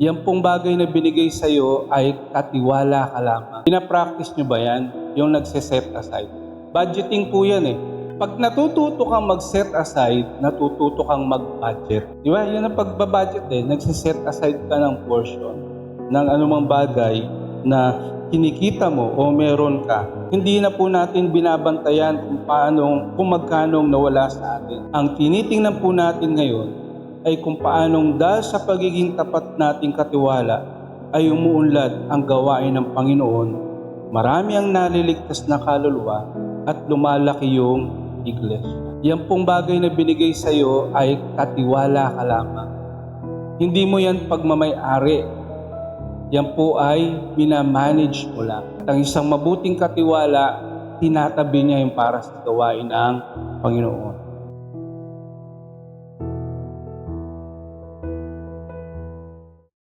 Yan pong bagay na binigay sa iyo ay katiwala ka lamang. Pinapractice nyo ba yan? Yung nagse-set aside. Budgeting po yan eh. Pag natututo kang mag-set aside, natututo kang mag-budget. Di ba? Yan ang pagbabudget eh. Nagse-set aside ka ng portion ng anumang bagay na kinikita mo o meron ka. Hindi na po natin binabantayan kung magkano nawala sa atin. Ang tinitingnan po natin ngayon ay kung paanong dahil sa pagiging tapat nating katiwala ay umuunlad ang gawain ng Panginoon. Marami ang naliligtas na kaluluwa at lumalaki yung iglesia. Yan pong bagay na binigay sa iyo ay katiwala ka lamang. Hindi mo yan pagmamay-ari. Yan po ay minamanage mo lang. At ang isang mabuting katiwala, tinatabi niya yung para sa gawain ng Panginoon.